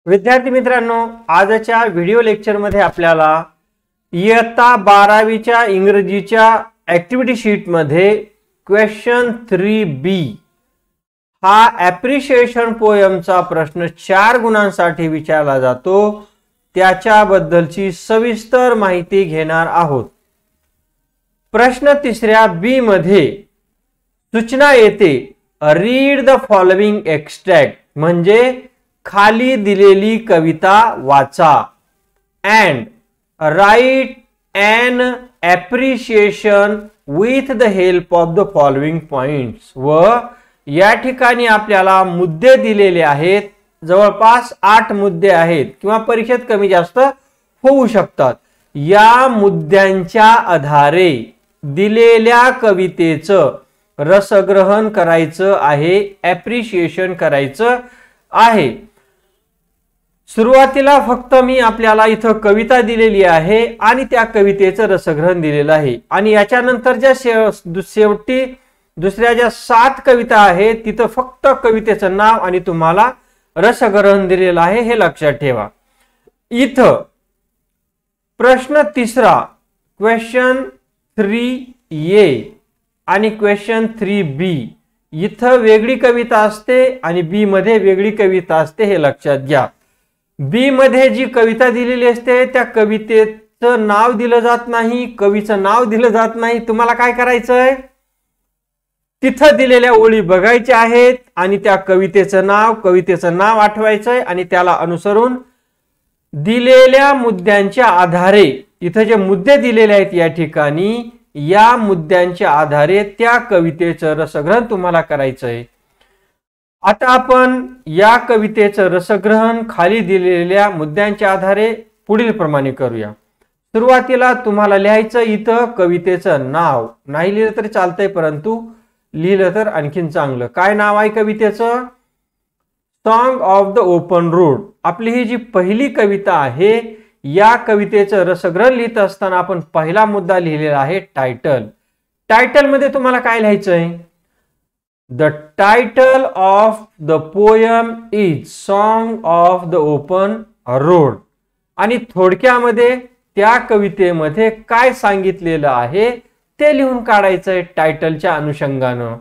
विद्यार्थी मित्रांनो, आजच्या व्हिडिओ लेक्चरमध्ये आपल्याला इयत्ता 12वीच्या इंग्रजीच्या ऍक्टिव्हिटी शीट मध्ये क्वेश्चन 3B हा ॲप्रिशिएशन पोयमचा प्रश्न 4 गुणांसाठी विचारला जातो, त्याच्याबद्दलची सविस्तर माहिती घेणार आहोत। प्रश्न 3ऱ्या बी मध्ये सूचना येते रीड द फॉलोइंग एक्स्ट्रॅक्ट म्हणजे खाली दिलेली कविता वाचा and write an appreciation with the help of the following points। व या ठिकाणी आपल्याला मुद्दे दिलेले आहेत, जवळपास 8 मुद्दे आहेत किंवा परीक्षेत कमी जास्त होऊ शकतात। या मुद्द्यांच्या आधारे दिलेल्या कवितेचं रसग्रहण करायचं आहे, ॲप्रिशिएशन करायचं आहे। सुरुवातीला फक्त मी आपल्याला इथं कविता दिलेली आहे आणि त्या कवितेचं रसग्रहण दिलेलं आहे आणि याच्यानंतर ज्या शेवटी दुसऱ्या ज्या 7 कविता आहेत तिथं फक्त कवितेचं नाव आणि तुम्हाला रसग्रहण दिलेलं आहे, हे लक्षात ठेवा। इथं प्रश्न 3रा क्वेश्चन 3A आणि क्वेश्चन 3B इथं वेगळी कविता असते आणि बी मध्ये वेगळी कविता असते, हे लक्षात घ्या। बी मध्ये जी कविता दिलेली असते त्या कवितेचं नाव दिलं जात नाही, कवीचं नाव दिलं जात नाही। तुम्हाला काय करायचंय, तिथं दिलेल्या ओळी बघायच्या आहेत आणि त्या कवितेचं नाव आठवायचंय आणि त्याला अनुसरून दिलेल्या मुद्द्यांच्या आधारे इथं जे मुद्दे दिलेले आहेत या ठिकाणी या मुद्द्यांच्या आधारे त्या कवितेचं रसग्रहण तुम्हाला करायचंय। आता आपण या कवितेचं रसग्रहण खाली दिलेल्या मुद्द्यांच्या आधारे पुढील प्रमाणे करूया। सुरुवातीला तुम्हाला लिहायचं इथं कवितेचं नाव, नाही लिहिलं तरी चालतंय परंतु लिहिलं तर आणखीन चांगलं। काय नाव आहे कवितेचं? Song of the open road. आपली ही जी पहिली कविता आहे या कवितेचं रसग्रहण लिहित असताना आपण पहिला मुद्दा लिहिलेला आहे टायटल। टायटल मध्ये तुम्हाला काय लिहायचंय? The title of the poem is Song of the Open Road। आणि थोडक्यामध्ये त्या कवितेमध्ये काय सांगितलेलं आहे ते लिहून काढायचंय टायटलच्या अनुषंगानं।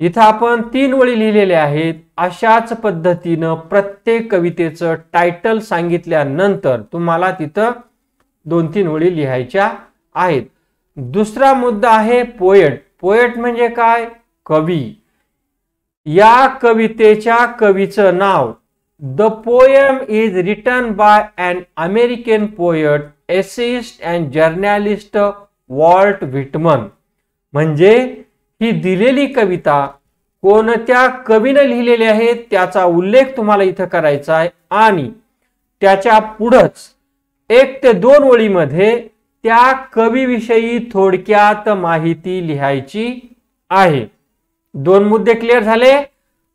इथं आपण 3 ओळी लिहिलेल्या आहेत। अशाच पद्धतीनं प्रत्येक कवितेचं टायटल सांगितल्यानंतर तुम्हाला तिथं 2-3 ओळी लिहायच्या आहेत। दुसरा मुद्दा आहे पोएट। पोएट म्हणजे काय? कवी। या कवितेच्या कवीचं नाव the poem is written by an American poet, essayist and journalist Walt Whitman. म्हणजे ही दिलेली कविता कोणत्या कवीने लिहिलेली आहे त्याचा उल्लेख तुम्हाला इथं करायचा आहे आणि त्याच्या पुढंच 1 ते 2 ओळीमध्ये त्या कवीविषयी थोडक्यात माहिती लिहायची आहे। 2 मुद्दे क्लिअर झाले।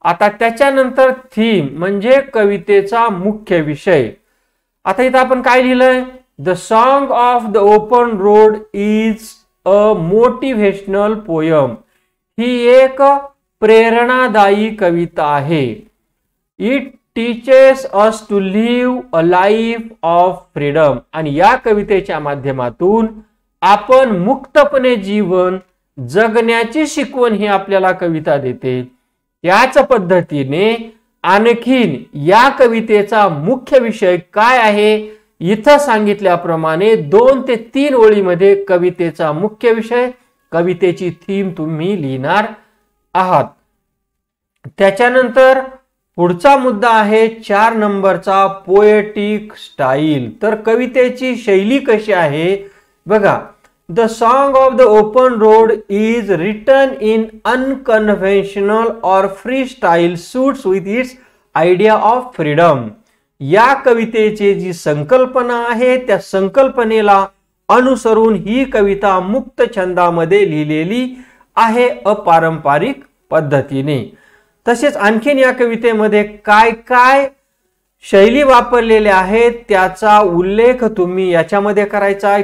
आता त्याच्यानंतर थीम म्हणजे कवितेचा मुख्य विषय। आता इथं आपण काय लिहिलंय? The song of the open road is a motivational poem. ही एक प्रेरणादायी कविता आहे। It teaches us to live a life of freedom. आणि या कवितेच्या माध्यमातून आपण मुक्तपणे जीवन जगण्याची शिकवण ही आपल्याला कविता देते। याच पद्धतीने आणखीन या कवितेचा मुख्य विषय काय आहे इथं सांगितल्याप्रमाणे 2 ते 3 ओळीमध्ये कवितेचा मुख्य विषय, कवितेची थीम तुम्ही लिहिणार आहात। त्याच्यानंतर पुढचा मुद्दा आहे 4 नंबरचा पोएटिक स्टाईल। तर कवितेची शैली कशी आहे बघा। The song of the open road is written in unconventional or freestyle suits with its idea of freedom। या कवितेची जी संकल्पना आहे त्या संकल्पनेला अनुसरून ही कविता मुक्त छंदामध्ये लिहिलेली आहे, अपारंपरिक पद्धतीने। तसेच आणखीन या कवितेमध्ये काय काय शैली वापरलेल्या आहेत त्याचा उल्लेख तुम्ही याच्यामध्ये करायचा आहे।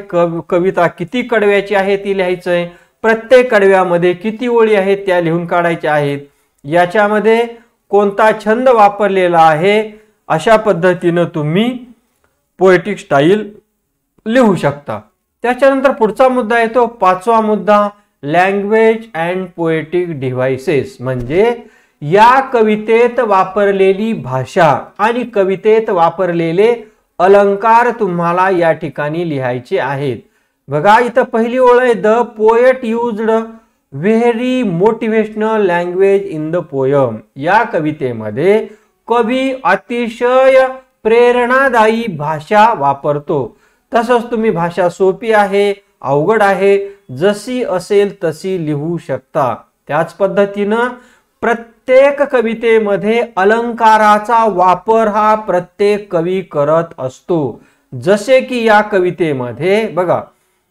कविता किती कडव्याची आहे ती लिहायचंय, प्रत्येक कडव्यामध्ये किती ओळी आहेत त्या लिहून काढायच्या आहेत, याच्यामध्ये कोणता छंद वापरलेला आहे अशा पद्धतीनं तुम्ही पोएटिक स्टाईल लिहू शकता। त्याच्यानंतर पुढचा मुद्दा येतो 5वा मुद्दा, लँग्वेज अँड पोएटिक डिव्हाइसेस, म्हणजे या कवितेत वापरलेली भाषा आणि कवितेत वापरलेले अलंकार तुम्हाला या ठिकाणी लिहायचे आहेत। बघा इथं पहिली ओळ आहे, the poet used very motivational language in the poem. या कवितेमध्ये कवी अतिशय प्रेरणादायी भाषा वापरतो। तसंच तुम्ही भाषा सोपी आहे, अवघड आहे, जशी असेल तशी लिहू शकता। त्याच पद्धतीनं प्रत्येक कवितेमध्ये अलंकाराचा वापर हा प्रत्येक कवी करत असतो। जसे की या कवितेमध्ये बघा,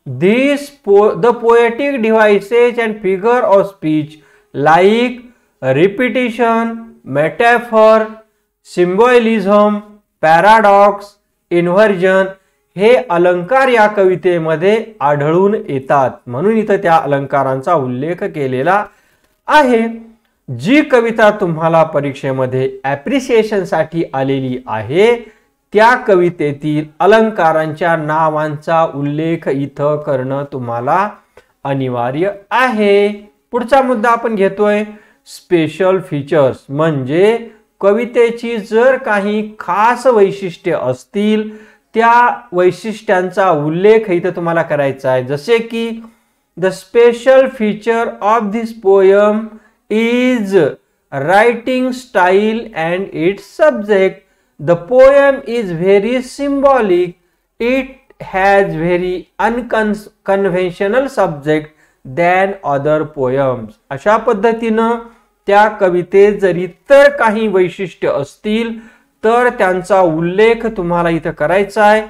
the poetic devices and figure of speech like repetition, metaphor, symbolism, paradox, inversion हे अलंकार या कवितेमध्ये आढळून येतात, म्हणून इथं त्या अलंकारांचा उल्लेख केलेला आहे। जी कविता तुम्हाला परीक्षेमध्ये ॲप्रिसिएशन साठी आलेली आहे त्या कवितेतील अलंकारांच्या नावांचा उल्लेख इथं करणं तुम्हाला अनिवार्य आहे। पुढचा मुद्दा आपण घेतोय स्पेशल फीचर्स, म्हणजे कवितेची जर काही खास वैशिष्ट्ये असतील त्या वैशिष्ट्यांचा उल्लेख इथं तुम्हाला करायचा आहे। जसे की the special feature of this poem is writing style and it's subject. The poem is very symbolic. It has very unconventional subject than other poems. अशा पद्धतीनं त्या कवितेत जर इतर काही वैशिष्ट्य असतील तर त्यांचा उल्लेख तुम्हाला इथं करायचा आहे।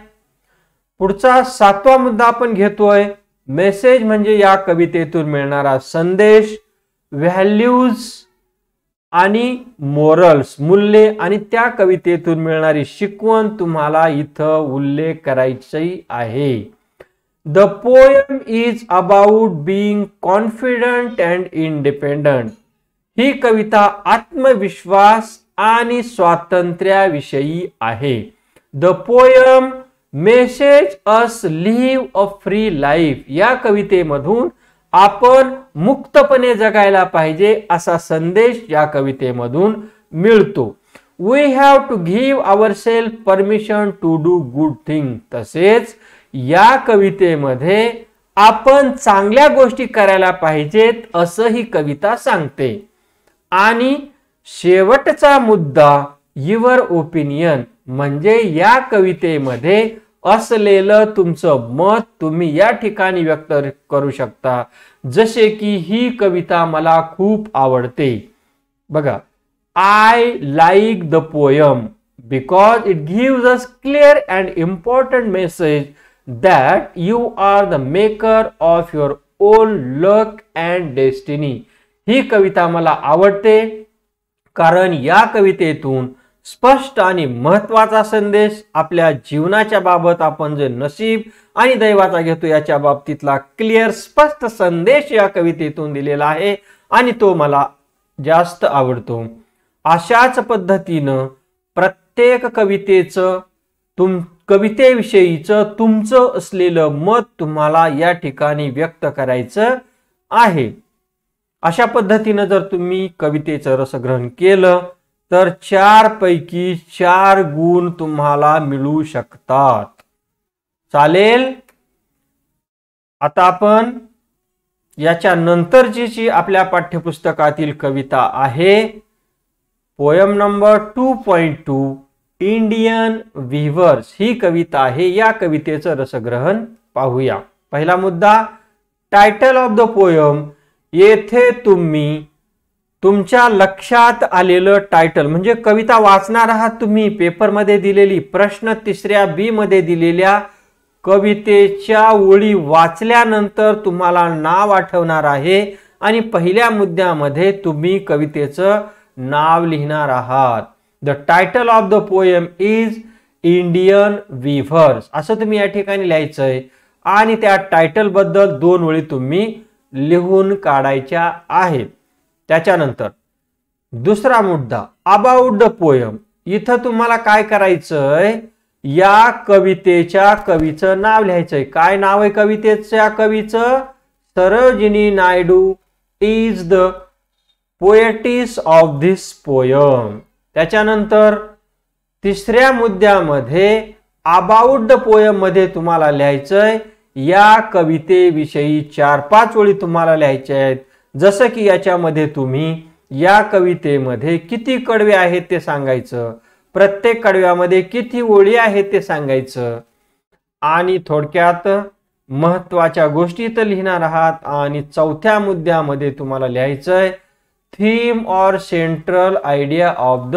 पुढचा 7वा मुद्दा आपण घेतोय मेसेज, म्हणजे या कवितेतून मिळणारा संदेश, व्हॅल्यूज आणि मोरल्स मूल्ये आणि त्या कवितेतून मिळणारी शिकवण तुम्हाला इथं उल्लेख करायची आहे। The poem is about being confident and independent. ही कविता आत्मविश्वास आणि स्वातंत्र्याविषयी आहे। The poem message us live a free life. या कवितेमधून आपण मुक्तपणे जगायला पाहिजे असा संदेश या कवितेमधून मिळतो। We have to give ourself permission to do good thing. तसेच या कवितेमध्ये आपण चांगल्या गोष्टी करायला पाहिजेत असं ही कविता सांगते। आणि शेवटचा मुद्दा युअर ओपिनियन, म्हणजे या कवितेमध्ये असलेलं तुमचं मत तुम्ही या ठिकाणी व्यक्त करू शकता। जसे की ही कविता मला खूप आवडते। बघा, I like the poem because it gives us clear and important message that you are the maker of your own luck and destiny. ही कविता मला आवडते कारण या कवितेतून स्पष्ट आणि महत्वाचा संदेश आपल्या जीवनाच्या बाबत आपण जे नशीब आणि दैवाचा घेतो याच्या बाबतीतला क्लिअर स्पष्ट संदेश या कवितेतून दिलेला आहे आणि तो मला जास्त आवडतो। अशाच पद्धतीनं प्रत्येक कवितेविषयीचं तुमचं असलेलं मत तुम्हाला या ठिकाणी व्यक्त करायचं आहे। अशा पद्धतीनं जर तुम्ही कवितेचं रसग्रहण केलं तर 4 पैकी 4 गुण तुम्हाला मिळू शकतात। चालेल, आता आपण याच्या नंतरची जी आपल्या पाठ्यपुस्तकातील कविता आहे पोयम नंबर 2.2 इंडियन वीवर्स ही कविता आहे। या कवितेचं रसग्रहण पाहूया। पहिला मुद्दा टायटल ऑफ द पोयम। येथे तुम्ही तुमच्या लक्षात आलेलं टायटल म्हणजे कविता वाचणार आहात तुम्ही, पेपरमध्ये दिलेली प्रश्न 3ऱ्या बी मध्ये दिलेल्या कवितेच्या ओळी वाचल्यानंतर तुम्हाला नाव आठवणार आहे आणि पहिल्या मुद्द्यामध्ये तुम्ही कवितेचं नाव लिहिणार आहात। The title of the poem is Indian weavers असं तुम्ही या ठिकाणी लिहायचंय आणि त्या टायटल बद्दल 2 ओळी तुम्ही लिहून काढायच्या आहेत। त्याच्यानंतर दुसरा मुद्दा अबाउट द पोयम। इथं तुम्हाला काय करायचंय, या कवितेच्या कवीचं नाव लिहायचंय. काय नाव आहे कवितेच्या कवीचं? Sarojini Naidu is the poetess of this poem. त्याच्यानंतर तिसऱ्या मुद्द्यामध्ये अबाउट द पोयम मध्ये तुम्हाला लिहायचंय या कवितेविषयी 4-5 ओळी तुम्हाला लिहायच्या आहेत. जसं की याच्यामध्ये तुम्ही या कवितेमध्ये किती कडवे आहेत ते सांगायचं, प्रत्येक कडव्यामध्ये किती ओळी आहेत ते सांगायचं, आणि थोडक्यात महत्वाच्या गोष्टी तर लिहिणार आहात. आणि चौथ्या मुद्द्यामध्ये तुम्हाला लिहायचंय थीम और central idea of the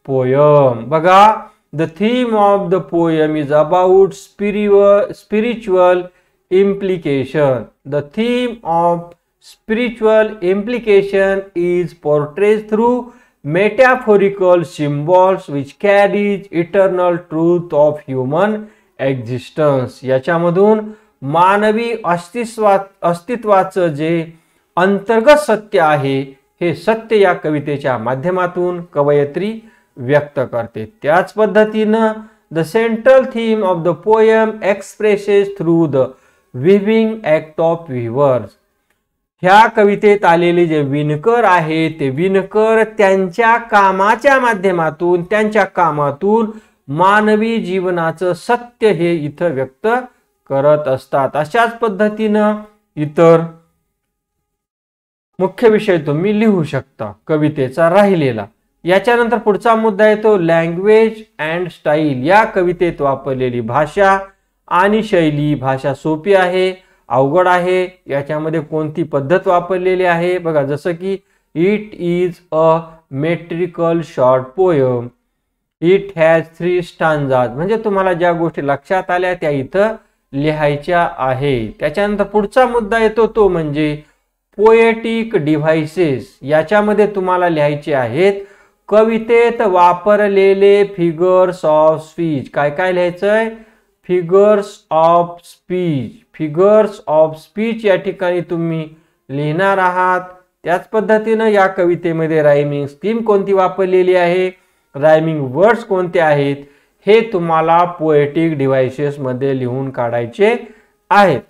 poem. बघा, the theme of the poem is about spiritual implication. The theme of spiritual implication is portrayed through metaphorical symbols which carries eternal truth of human existence. याच्यामधून मानवी अस्तित्वाचं जे अंतर्गत सत्य आहे, हे सत्य या कवितेच्या माध्यमातून कवयित्री व्यक्त करते. त्याच पद्धतीनं the central theme of the poem expresses through the weaving act of weavers. ह्या कवितेत आलेले जे विणकर आहेत, ते विणकर त्यांच्या कामाच्या माध्यमातून, त्यांच्या कामातून मानवी जीवनाचं सत्य हे इथं व्यक्त करत असतात. अशाच पद्धतीनं इतर मुख्य विषय तुम्ही लिहू शकता कवितेचा राहिलेला. याच्यानंतर पुढचा मुद्दा येतो लँग्वेज अँड स्टाईल. या कवितेत वापरलेली भाषा आणि शैली. भाषा सोपी आहे, अवघड आहे, याच्यामध्ये कोणती पद्धत वापरलेली आहे बघा. जसं की it is a metrical short poem, it has 3 stanzas. म्हणजे तुम्हाला ज्या गोष्टी लक्षात आल्या त्या इथं लिहायच्या आहे. त्याच्यानंतर पुढचा मुद्दा येतो तो म्हणजे पोएटिक डिव्हाइसेस. याच्यामध्ये तुम्हाला लिहायचे आहेत कवितेत वापरलेले फिगर्स ऑफ स्पीच. काय काय लिहायचंय? Figures of speech. Figures of speech या ठिकाणी तुम्ही लिहिणार आहात. त्याच पद्धतीनं या कवितेमध्ये रायमिंग स्कीम कोणती वापरलेली आहे, रायमिंग वर्ड्स कोणते आहेत, हे तुम्हाला पोएटिक डिव्हाइसेस मध्ये लिहून काढायचे आहेत.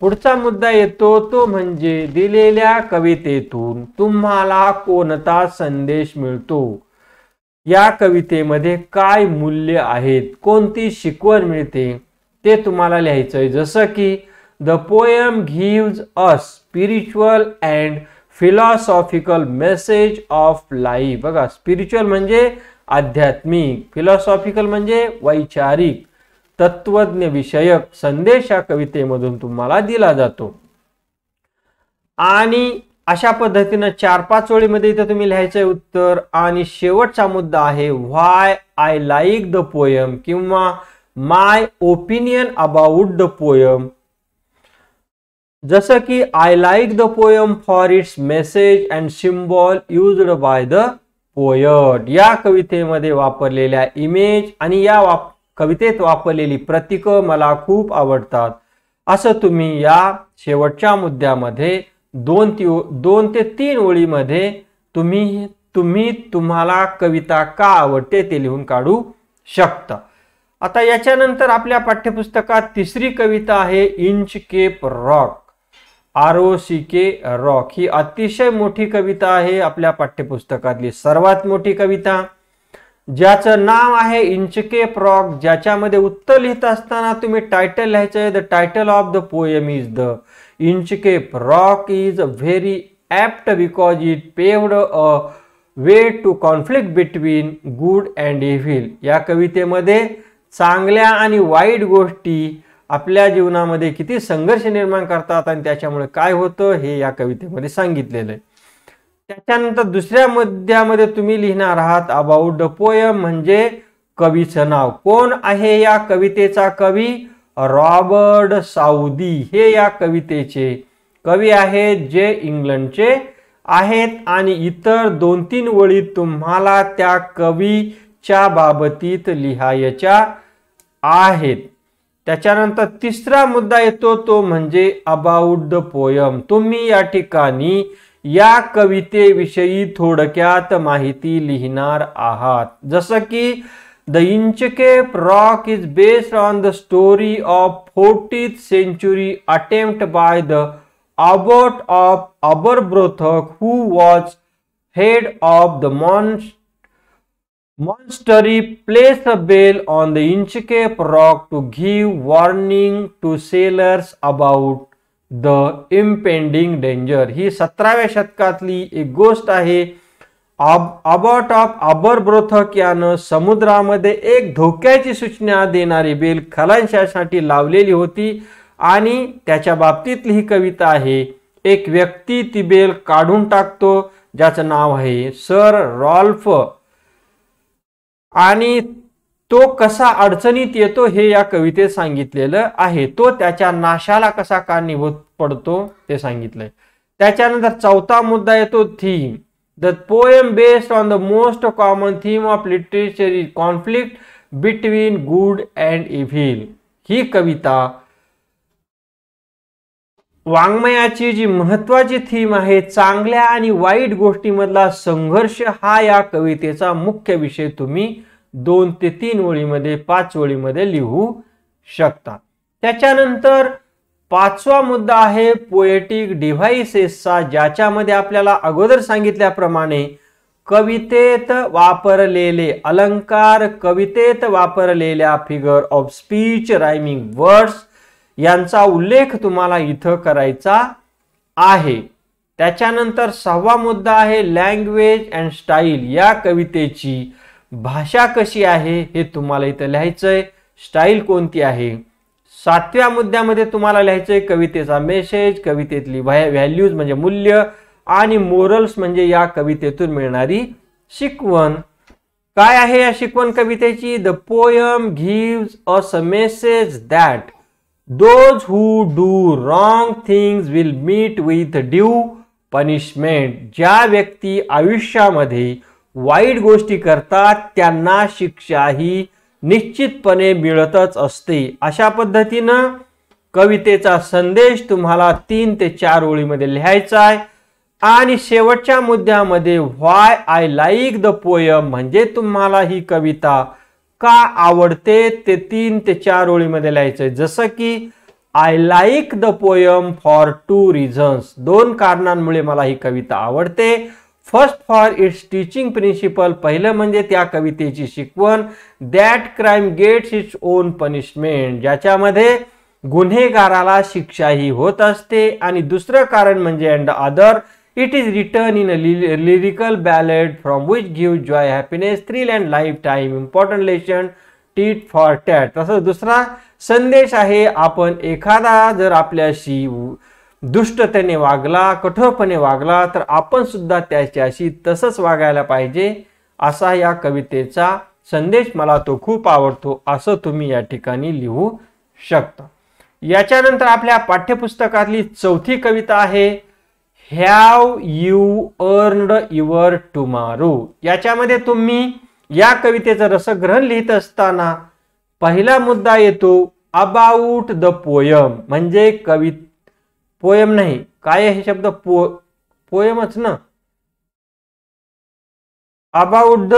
पुढचा मुद्दा येतो तो म्हणजे दिलेल्या कवितेतून तुम्हाला कोणता संदेश मिळतो. या कवितेमध्ये काय मूल्य आहेत, कोणती शिकवण मिळते ते तुम्हाला लिहायचंय. जसं की the poem gives a spiritual and philosophical message of life. बघा, स्पिरिच्युअल म्हणजे आध्यात्मिक, फिलॉसॉफिकल म्हणजे वैचारिक, तत्वज्ञ विषयक संदेश या कवितेमधून तुम्हाला दिला जातो. आणि अशा पद्धतीनं 4-5 ओळीमध्ये इथं तुम्ही लिहायचंय उत्तर. आणि शेवटचा मुद्दा आहे why I like the poem किंवा my opinion about the poem. जसं की I like the poem for its message and symbol used by the poet. या कवितेमध्ये वापरलेल्या इमेज आणि या कवितेत वापरलेली प्रतीकं मला खूप आवडतात. असं तुम्ही या शेवटच्या मुद्द्यामध्ये 2 ते 3 ओळीमध्ये तुम्हाला कविता का आवडते ते लिहून काढू शकता. आता याच्यानंतर आपल्या पाठ्यपुस्तकात तिसरी कविता आहे Inchcape Rock. ROCK Rock ही अतिशय मोठी कविता आहे, आपल्या पाठ्यपुस्तकातली सर्वात मोठी कविता, ज्याचं नाव आहे इंच केप रॉक. ज्याच्यामध्ये उत्तर लिहित असताना तुम्ही टायटल लिहायचं. The title of the poem is the Inchcape Rock is very apt because it paved a way to conflict between good and evil. या कवितेमध्ये चांगल्या आणि वाईट गोष्टी आपल्या जीवनामध्ये किती संघर्ष निर्माण करतात आणि त्याच्यामुळे काय होतं हे या कवितेमध्ये सांगितलेलं आहे. त्याच्यानंतर दुसऱ्या मुद्द्यामध्ये तुम्ही लिहिणार आहात अबाउट द पोयम म्हणजे कवीचं नाव. कोण आहे या कवितेचा कवी? रॉबर्ट साऊदी हे या कवितेचे कवी आहेत, जे इंग्लंडचे आहेत. आणि इतर 2-3 ओळी तुम्हाला त्या कवीच्या बाबतीत लिहायच्या आहेत. त्याच्यानंतर तिसरा मुद्दा येतो तो म्हणजे अबाउट द पोयम. तुम्ही या ठिकाणी या कवितेविषयी थोडक्यात माहिती लिहिणार आहात. जसं की the Inchcape rock is based on the story of 14th century attempt by the abbot of Aberbrothock, who was head of the monastery, placed a bell on the Inchcape rock to give warning to sailors about the impending danger. ही 17व्या शतकातली एक गोष्ट आहे. Abbott of अबरब्रोथक यानं समुद्रामध्ये एक धोक्याची सूचना देणारी bell खलाशासाठी लावलेली होती आणि त्याच्या बाबतीतली ही कविता आहे. एक व्यक्ती ती बेल काढून टाकतो ज्याचं नाव आहे सर रॉल्फ, आणि तो कसा अडचणीत येतो हे या कवितेत सांगितलेलं आहे. तो त्याच्या नाशाला कसा कारणीभूत पडतो ते सांगितलंय. त्याच्यानंतर चौथा मुद्दा येतो theme. The poem based on the most common theme of literature is conflict between good and evil. ही कविता वाङ्मयाची जी महत्वाची थीम आहे, चांगल्या आणि वाईट गोष्टीमधला संघर्ष, हा या कवितेचा मुख्य विषय तुम्ही 2 ते 3 ओळीमध्ये 5 ओळीमध्ये लिहू शकता. त्याच्यानंतर 5वा मुद्दा आहे पोएटिक डिव्हाइसेसचा, ज्याच्यामध्ये आपल्याला अगोदर सांगितल्याप्रमाणे कवितेत वापरलेले अलंकार, कवितेत वापरलेल्या figure of speech, rhyming words यांचा उल्लेख तुम्हाला इथं करायचा आहे. त्याच्यानंतर 6वा मुद्दा आहे लँग्वेज अँड स्टाईल. या कवितेची भाषा कशी आहे हे तुम्हाला इथं लिहायचंय, स्टाईल कोणती आहे. 7व्या मुद्द्यामध्ये तुम्हाला लिहायचंय कवितेचा मेसेज, कवितेतली व्हॅल्यूज म्हणजे मूल्य, आणि मोरल्स म्हणजे या कवितेतून मिळणारी शिकवण. काय आहे या शिकवण कवितेची? The poem gives us a message that those who do wrong things will meet with due punishment. ज्या व्यक्ती आयुष्यामध्ये वाईट गोष्टी करतात त्यांना शिक्षा ही निश्चितपणे मिळतच असते. अशा पद्धतीनं कवितेचा संदेश तुम्हाला 3 ते 4 ओळीमध्ये लिहायचा आहे. आणि शेवटच्या मुद्द्यामध्ये why I like the poem, म्हणजे तुम्हाला ही कविता का आवडते ते 3 ते 4 ओळीमध्ये लिहायचंय. जसं की I like the poem for 2 reasons, 2 कारणांमुळे मला ही कविता आवडते. First for its teaching principle, पहिलं म्हणजे त्या कवितेची शिकवण. That crime gets its own punishment, ज्याच्यामध्ये गुन्हेगाराला शिक्षाही होत असते. आणि दुसरं कारण म्हणजे and other it is return in a lyrical ballad from which give joy, happiness, thrill and life time important lesson tit for tat. तसंच दुसरा संदेश आहे, आपण एखादा जर आपल्याशी दुष्टतेने वागला, कठोरपणे वागला, तर आपण सुद्धा त्याच्याशी तसंच वागायला पाहिजे, असा या कवितेचा संदेश. मला तो खूप आवडतो असं तुम्ही या ठिकाणी लिहू शकता. याच्यानंतर आपल्या पाठ्यपुस्तकातली 4थी कविता आहे have you earned your tomorrow. याच्यामध्ये तुम्ही या कवितेचं रसग्रहण लिहित असताना पहिला मुद्दा येतो अबाउट द पोयम, म्हणजे पोयम नाही, काय हे शब्द पोयमच ना, अबाउट द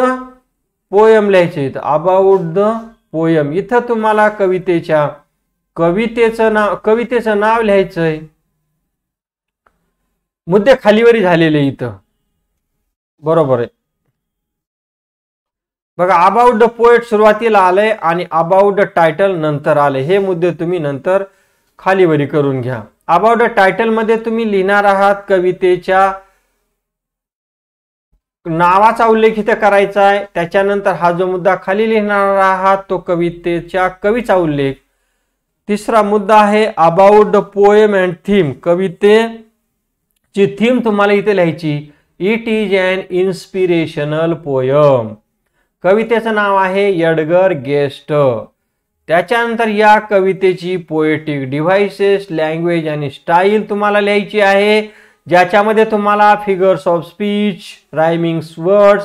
पोयम लिहायचे इथं. अबाउट द पोयम, इथं तुम्हाला कवितेचं नाव लिहायचंय. मुद्दे खालीवरी झालेले इथं, बरोबर आहे. बघा, अबाउट द पोएट सुरुवातीला आलंय आणि अबाउट द टायटल नंतर आले. हे मुद्दे तुम्ही नंतर खालीवरी करून घ्या. अबाउट द टायटल मध्ये तुम्ही लिहिणार आहात कवितेच्या नावाचा उल्लेख इथे करायचा आहे. त्याच्यानंतर हा जो मुद्दा खाली लिहिणार आहात तो कवितेच्या कवीचा उल्लेख. तिसरा मुद्दा आहे about the poem and theme, कवितेची थीम तुम्हाला इथे लिहायची. It is an inspirational poem, कवितेचं नाव आहे एडगर गेस्ट. त्याच्यानंतर या कवितेची पोएटिक डिव्हाइसेस, लँग्वेज आणि स्टाईल तुम्हाला लिहायची आहे, ज्याच्यामध्ये तुम्हाला figures of speech, rhyming words,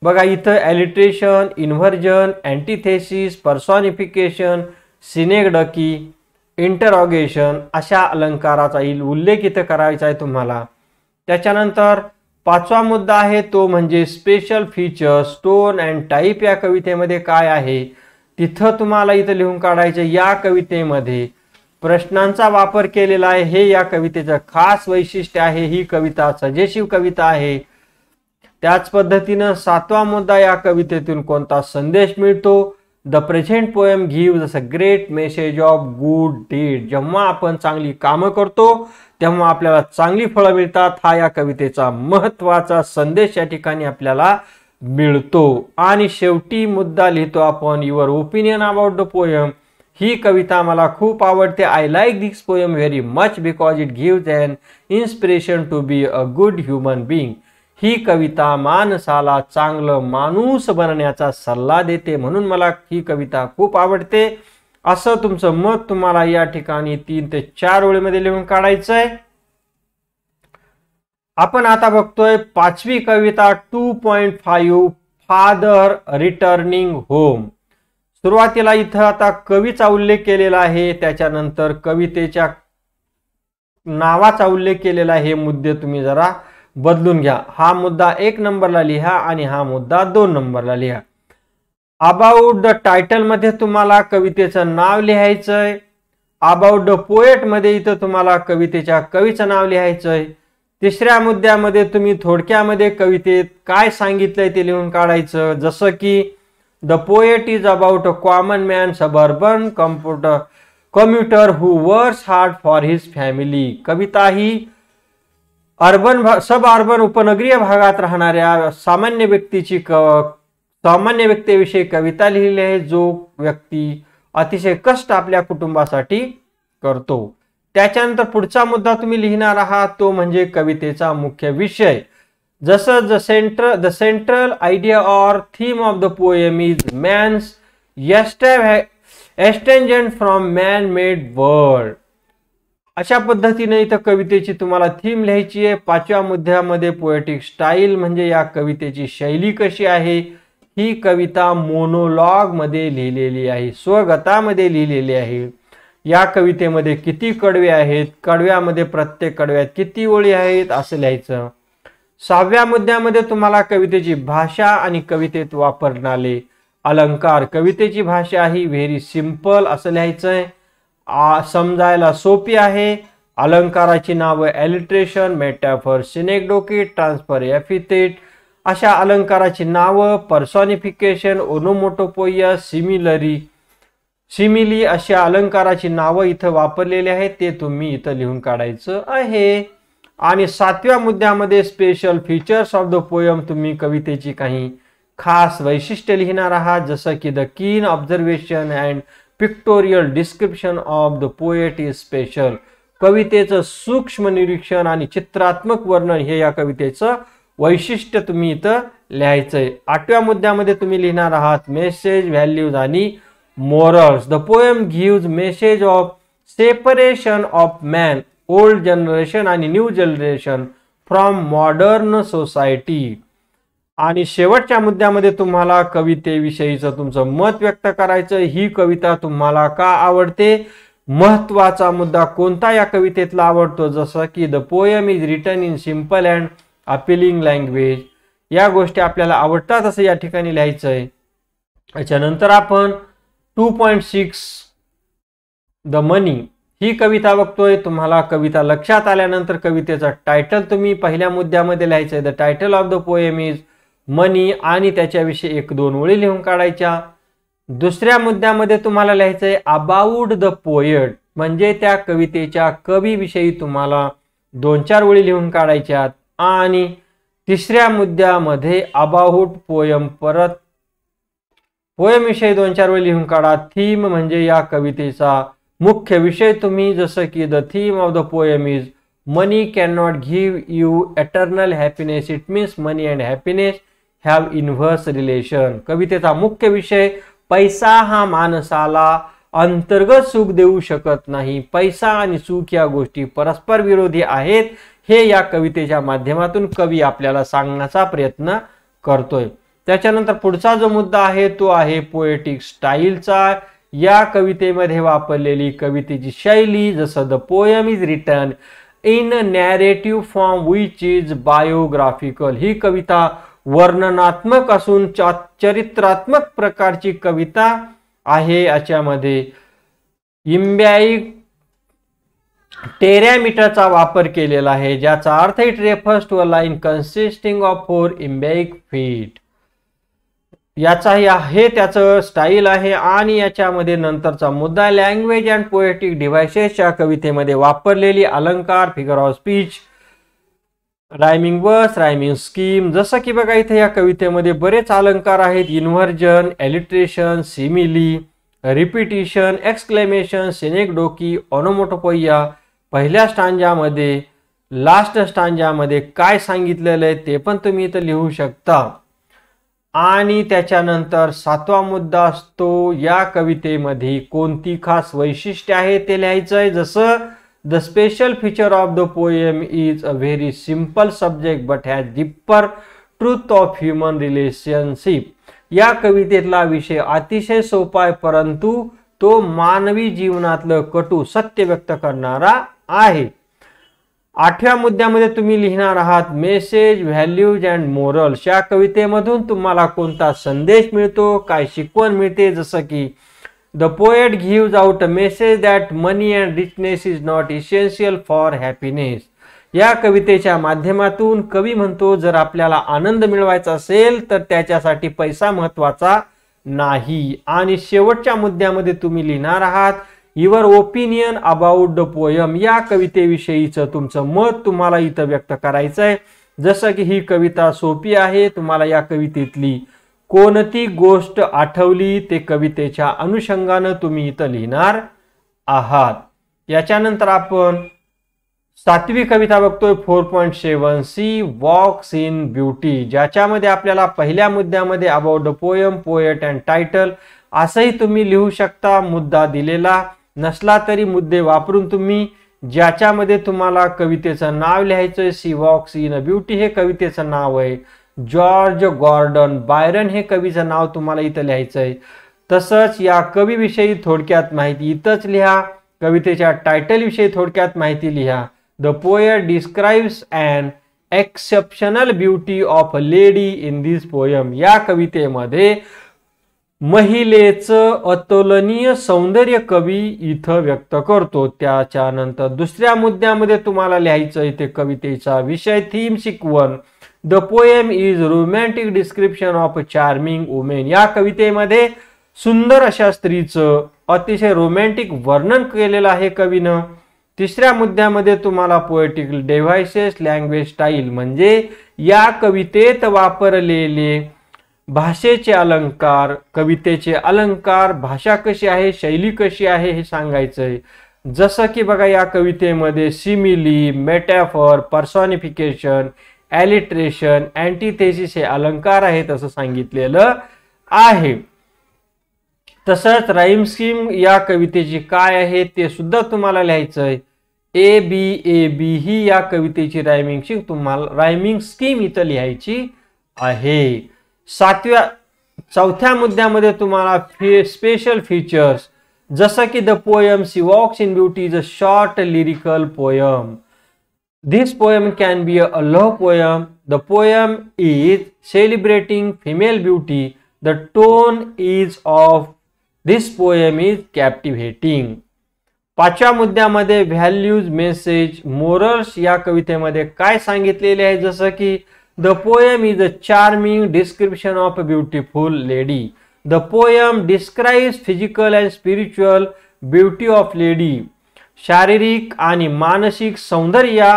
बघा इथं ॲलिट्रेशन, इन्व्हर्जन, अँटिथेसिस, पर्सॉनिफिकेशन, सिनेगडकी, इंटरॉगेशन अशा अलंकाराचा उल्लेख इथं करायचा आहे तुम्हाला. त्याच्यानंतर पाचवा मुद्दा आहे तो म्हणजे special features, tone and type या कवितेमध्ये काय आहे तिथं तुम्हाला इथं लिहून काढायचे. या कवितेमध्ये प्रश्नांचा वापर केलेला आहे, हे या कवितेचं खास वैशिष्ट्य आहे. ही कविता सजेशिव्ह कविता आहे. त्याच पद्धतीनं सातवा मुद्दा, या कवितेतून कोणता संदेश मिळतो. The present poem gives a great message of good deed. जेव्हा आपण चांगली कामं करतो तेव्हा आपल्याला चांगली फळं मिळतात. हा या कवितेचा महत्वाचा संदेश या ठिकाणी आपल्याला मिळतो. आणि शेवटी मुद्दा लिहितो आपण your opinion about the poem. ही कविता मला खूप आवडते. I like this poem very much because it gives an inspiration to be a good human being. ही कविता माणसाला चांगलं माणूस बनण्याचा सल्ला देते, म्हणून मला ही कविता खूप आवडते. असं तुमचं मत तुम्हाला या ठिकाणी 3 ते 4 ओळीमध्ये लिहून काढायचंय. आपण आता बघतोय पाचवी कविता 2.5 फादर रिटर्निंग होम. सुरुवातीला इथं आता कवीचा उल्लेख केलेला आहे, त्याच्यानंतर कवितेच्या नावाचा उल्लेख केलेला आहे. हे मुद्दे तुम्ही जरा बदलून घ्या. हा मुद्दा 1 नंबरला लिहा आणि हा मुद्दा 2 नंबरला लिहा. अबाउट द टायटल मध्ये तुम्हाला कवितेचं नाव लिहायचंय. अबाउट द पोएट मध्ये इथं तुम्हाला कवितेच्या कवीचं नाव लिहायचंय. तिसऱ्या मुद्द्यामध्ये तुम्ही थोडक्यामध्ये कवितेत काय सांगितलंय ते लिहून काढायचं. जसं की the poet is about a common man suburban commuter who works hard for his family. Kavita he sub urban उपनगरीय भागात राहणाऱ्या सामान्य व्यक्तीविषयी कविता लिहिली आहे, जो व्यक्ती अतिशय कष्ट आपल्या कुटुंबासाठी करतो. त्याच्यानंतर पुढचा मुद्दा तुम्ही लिहिणार आहात तो म्हणजे कवितेचा मुख्य विषय. जसं the central idea or theme of the poem is man's estrangement from man made world. अशा पद्धतीने इथं कवितेची तुम्हाला थीम लिहायची आहे. पाचव्या मुद्द्यामध्ये पोएटिक स्टाईल म्हणजे या कवितेची शैली कशी आहे. ही कविता मोनोलॉग मध्ये लिहिलेली आहे, स्वगतामध्ये लिहिलेली आहे. या कवितेमध्ये किती कडवे आहेत, कडव्यामध्ये प्रत्येक कडव्यात किती ओळी आहेत असं लिहायचं. सहाव्या मुद्द्यामध्ये तुम्हाला कवितेची भाषा आणि कवितेत वापरणारे अलंकार. कवितेची भाषा ही व्हेरी सिंपल असं लिहायचंय, समजायला सोपी आहे. अलंकाराची नावं एलिट्रेशन, मेटाफर, सिनेक्डोकिट, ट्रान्सफर, एपिथेट अशा अलंकाराची नावं, पर्सॉनिफिकेशन, ओनोमोटोपोइया, सिमिली अशा अलंकाराची नावं इथं वापरलेली आहेत. ते तुम्ही इथं लिहून काढायचं आहे. आणि सातव्या मुद्द्यामध्ये special features of the poem तुम्ही कवितेची काही खास वैशिष्ट्य लिहिणार आहात. जसं की the keen observation and pictorial description of the poet is special. कवितेचं सूक्ष्म निरीक्षण आणि चित्रात्मक वर्णन हे या कवितेचं वैशिष्ट्य तुम्ही इथं लिहायचंय. आठव्या मुद्द्यामध्ये तुम्ही लिहिणार आहात मेसेज, व्हॅल्यूज आणि morals. The poem gives message of separation of man, old generation आणि new generation from modern society. आणि शेवटच्या मुद्द्यामध्ये तुम्हाला कवितेविषयीचं तुमचं मत व्यक्त करायचं. ही कविता तुम्हाला का आवडते, महत्वाचा मुद्दा कोणता या कवितेतला आवडतो. जसं की the poem is written in simple and appealing language. या गोष्टी आपल्याला आवडतात असं या ठिकाणी लिहायचंय. याच्यानंतर आपण 2.6 द मनी ही कविता बघतोय. तुम्हाला कविता लक्षात आल्यानंतर कवितेचं टायटल तुम्ही पहिल्या मुद्द्यामध्ये लिहायचंय. The title of the poem is money आणि त्याच्याविषयी 1-2 ओळी लिहून काढायच्या. दुसऱ्या मुद्द्यामध्ये तुम्हाला लिहायचंय अबाउट द पोएट म्हणजे त्या कवितेच्या कवीविषयी तुम्हाला 2-4 ओळी लिहून काढायच्यात. आणि तिसऱ्या मुद्द्यामध्ये अबाउट पोएम परत पोएम विषयी 2-4 ओळी लिहून काढा. थीम म्हणजे या कवितेचा मुख्य विषय तुम्ही जसं की the theme of the poem is money can not give you eternal happiness, it means money and happiness have inverse relation. कवितेचा मुख्य विषय पैसा हा माणसाला अंतर्गत सुख देऊ शकत नाही. पैसा आणि सुख या गोष्टी परस्पर विरोधी आहेत हे या कवितेच्या माध्यमातून कवी आपल्याला सांगण्याचा प्रयत्न करतोय. त्याच्यानंतर पुढचा जो मुद्दा आहे तो आहे पोएटिक स्टाईलचा. या कवितेमध्ये वापरलेली कवितेची शैली. जसं the poem is written in narrative form which is biographical. ही कविता वर्णनात्मक असून चरित्रात्मक प्रकारची कविता आहे. याच्यामध्ये इम्बॅइक टेरॅमीटरचा वापर केलेला आहे, ज्याचा अर्थ it refers to a line consisting of 4 iambic feet. याचा हे त्याचं स्टाईल आहे. आणि याच्यामध्ये नंतरचा मुद्दा लँग्वेज अँड पोएटिक डिव्हाइसेसच्या कवितेमध्ये वापरलेली अलंकार, figure of speech, rhyming verse, rhyming scheme. जसं की बघा इथे या कवितेमध्ये बरेच अलंकार आहेत. Inversion, alliteration, simile, repetition, exclamation, synecdoche, onomatopoeia. पहिल्या स्टांजामध्ये, लास्ट स्टांजामध्ये काय सांगितलेलं आहे ते पण तुम्ही इथं लिहू शकता. आणि त्याच्यानंतर 7वा मुद्दा असतो या कवितेमध्ये कोणती खास वैशिष्ट्य आहे ते लिहायचं आहे. जसं the special feature of the poem is a very simple subject but has deeper truth of human relationship. या कवितेतला विषय अतिशय सोपा आहे, परंतु तो मानवी जीवनातलं कटू सत्य व्यक्त करणारा आहे. 8व्या मुद्द्यामध्ये तुम्ही लिहिणार आहात मेसेज, व्हॅल्यूज अँड मोरल्स. या कवितेमधून तुम्हाला कोणता संदेश मिळतो, काय शिकवण मिळते. जसं की the poet gives out a message that money and richness is not essential for happiness. या कवितेच्या माध्यमातून कवी म्हणतो जर आपल्याला आनंद मिळवायचा असेल तर त्याच्यासाठी पैसा महत्वाचा नाही. आणि शेवटच्या मुद्द्यामध्ये तुम्ही लिहिणार आहात your opinion about the poem. या कवितेविषयीचं तुमचं मत तुम्हाला इथं व्यक्त करायचं आहे. जसं की ही कविता सोपी आहे, तुम्हाला या कवितेतली कोणती गोष्ट आठवली ते कवितेच्या अनुषंगानं तुम्ही इथं लिहिणार आहात. याच्यानंतर आपण 7वी कविता बघतोय 4.7 सी वॉक्स इन ब्युटी, ज्याच्यामध्ये आपल्याला पहिल्या मुद्द्यामध्ये about the poem, poet and title असंही तुम्ही लिहू शकता. मुद्दा दिलेला नसला तरी मुद्दे वापरून तुम्ही ज्याच्यामध्ये तुम्हाला कवितेचं नाव लिहायचंय. She walks in a beauty हे कवितेचं नाव आहे. जॉर्ज गॉर्डन बायरन हे कवीचं नाव तुम्हाला इथं लिहायचंय. तसंच या कवीविषयी थोडक्यात माहिती इथंच लिहा. कवितेच्या टायटल विषयी थोडक्यात माहिती लिहा. The poet describes and exceptional beauty of a lady in this poem. या कवितेमध्ये महिलेचं अतुलनीय सौंदर्य कवी इथं व्यक्त करतो. त्याच्यानंतर 2ऱ्या मुद्द्यामध्ये तुम्हाला लिहायचं इथे कवितेचा विषय, थीम, शिकवण. The poem is romantic description of a charming women. या कवितेमध्ये सुंदर अशा स्त्रीचं अतिशय रोमॅन्टिक वर्णन केलेलं आहे कवीनं. 3ऱ्या मुद्द्यामध्ये तुम्हाला पोएटिकल डिव्हाइसेस, लँग्वेज स्टाईल म्हणजे या कवितेत वापरलेले भाषेचे अलंकार, कवितेचे अलंकार, भाषा कशी आहे, शैली कशी आहे हे सांगायचंय. जसं की बघा या कवितेमध्ये सिमिली, मेटाफॉर, पर्सॉनिफिकेशन, एलिट्रेशन, अँटिथेसिस हे अलंकार आहेत असं सांगितलेलं आहे. तसंच राईम स्कीम या कवितेची काय आहे ते सुद्धा तुम्हाला लिहायचंय. ए बी ही या कवितेची रायमिंग स्कीम इथं लिहायची आहे. 4थ्या मुद्द्यामध्ये तुम्हाला स्पेशल फीचर्स, जसं की the poem she walks in beauty is a short lyrical poem. This poem can be a love poem. The poem is celebrating female beauty. The tone is of this poem is captivating. 5व्या मुद्द्यामध्ये values, message, morals या कवितेमध्ये काय सांगितलेले आहे. जसं की the poem is a charming description of a beautiful lady. The poem describes physical and spiritual beauty of lady. शारीरिक आणि मानसिक सौंदर्य,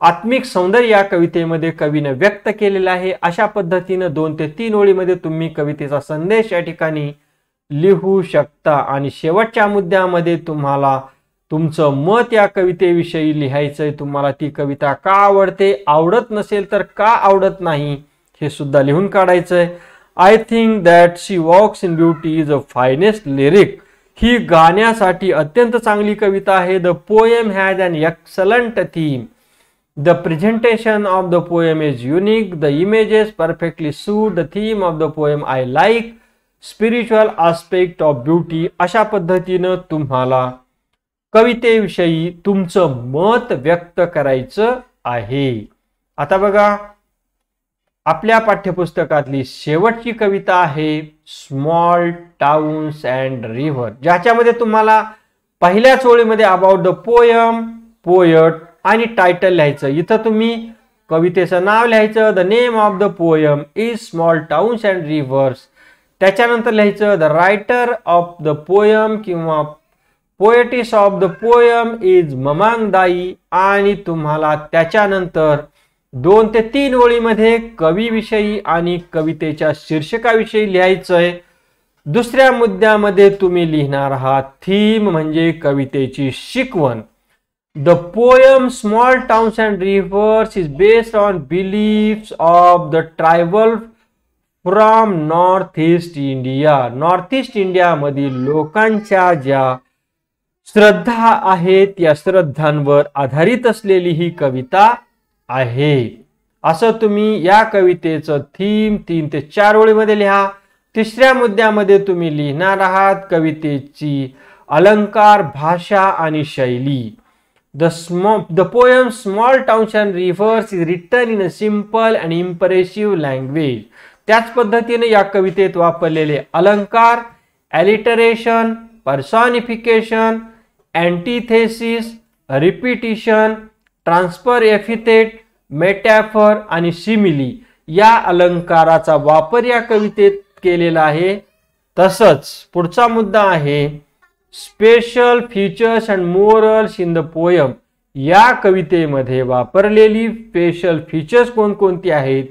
आत्मिक सौंदर्य या कवितेमध्ये कवीने व्यक्त केलेलं आहे. अशा पद्धतीनं 2 ते 3 ओळीमध्ये तुम्ही कवितेचा संदेश या ठिकाणी लिहू शकता. आणि शेवटच्या मुद्द्यामध्ये तुम्हाला तुमचं मत या कवितेविषयी लिहायचंय. तुम्हाला ती कविता का आवडते, आवडत नसेल तर का आवडत नाही हे सुद्धा लिहून काढायचंय. I think that she walks in beauty is a finest lyric. ही गाण्यासाठी अत्यंत चांगली कविता आहे. The poem has an excellent theme. The presentation of the poem is unique. The images perfectly suit the theme of the poem. I like spiritual aspect of beauty. अशा पद्धतीनं तुम्हाला कवितेविषयी तुमचं मत व्यक्त करायचं आहे। आता बघा, आपल्या पाठ्यपुस्तकातली शेवटची कविता आहे स्मॉल टाउन्स अँड रिव्हर, ज्याच्यामध्ये तुम्हाला पहिल्याच ओळीमध्ये अबाउट द पोयम, पोयट आणि टायटल लिहायचं। इथं तुम्ही कवितेचं नाव लिहायचं, the name of the poem is small towns and rivers. त्याच्यानंतर लिहायचं the writer of the poem किंवा poetess of the poem is Mamang Dai, आणि तुम्हाला त्याच्यानंतर 2 ते 3 ओळीमध्ये कवीविषयी आणि कवितेच्या शीर्षकाविषयी लिहायचंय। दुसऱ्या मुद्द्यामध्ये तुम्ही लिहिणार आहात थीम म्हणजे कवितेची शिकवण। The poem small towns and reverse is based on beliefs of the tribal from north east India. North east India मधील लोकांच्या ज्या श्रद्धा आहेत या श्रद्धांवर आधारित असलेली ही कविता आहे। असं तुम्ही या कवितेचं थीम 3 ते 4 ओळीमध्ये लिहा। तिसऱ्या मुद्द्यामध्ये तुम्ही लिहिणार आहात कवितेची अलंकार, भाषा आणि शैली। The poem Small Towns and Rivers is written in a simple and impressive language. त्याच पद्धतीने या कवितेत वापरलेले अलंकार, alliteration, personification, antithesis, repetition, transfer epithet, metaphor आणि simile या अलंकाराचा वापर या कवितेत केलेला आहे। तसंच पुढचा मुद्दा आहे special features and morals in the poem. या कवितेमध्ये वापरलेली स्पेशल फीचर्स कोणकोणती आहेत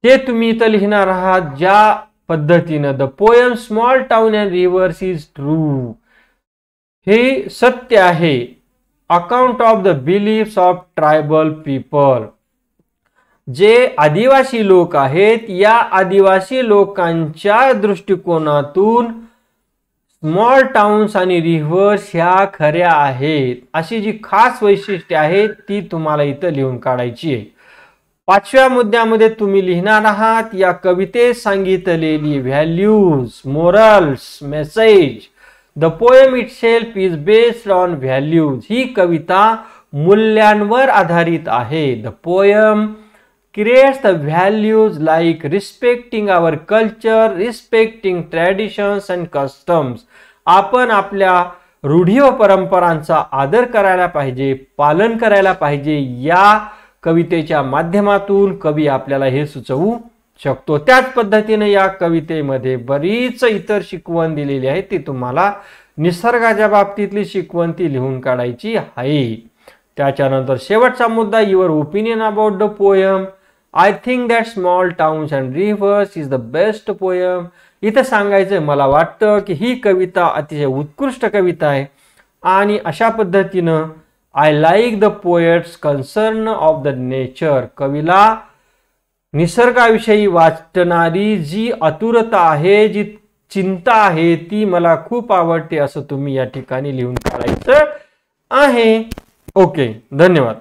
ते तुम्ही इथं लिहिणार आहात। ज्या पद्धतीने the poem small town and reverse is true, हे सत्य आहे। Account of the beliefs of tribal people, जे आदिवासी लोक आहेत या आदिवासी लोकांच्या दृष्टिकोनातून स्मॉल टाउन्स आणि रिव्हर्स ह्या खऱ्या आहेत, अशी जी खास वैशिष्ट्ये आहेत ती तुम्हाला इथं लिहून काढायची आहे। 5व्या मुद्द्यामध्ये तुम्ही लिहिणार आहात या कवितेत सांगितलेली values, morals, message. The poem itself is based on values, ही कविता मूल्यांवर आधारित आहे। The poem creates the values like respecting our culture, respecting traditions and customs. आपण आपल्या रूढी व परंपरांचा आदर करायला पाहिजे, पालन करायला पाहिजे। या कवितेच्या माध्यमातून कवी आपल्याला हे सुचवू शकतो। त्याच पद्धतीने या कवितेमध्ये बरीच इतर शिकवण दिलेली आहे, ती तुम्हाला निसर्गाच्या बाबतीतली शिकवण ती लिहून काढायची आहे। त्याच्यानंतर शेवटचा मुद्दा your opinion about the poem. I think that small towns and reverse is the best poem. इथं सांगायचं मला वाटतं की ही कविता अतिशय उत्कृष्ट कविता आहे आणि अशा पद्धतीनं I like the poets concern of the nature, कवीला निसर्गाविषयी वाटणारी जी आतुरता आहे, जी चिंता आहे ती मला खूप आवडते, असं तुम्ही या ठिकाणी लिहून काढायचं आहे। ओके, धन्यवाद।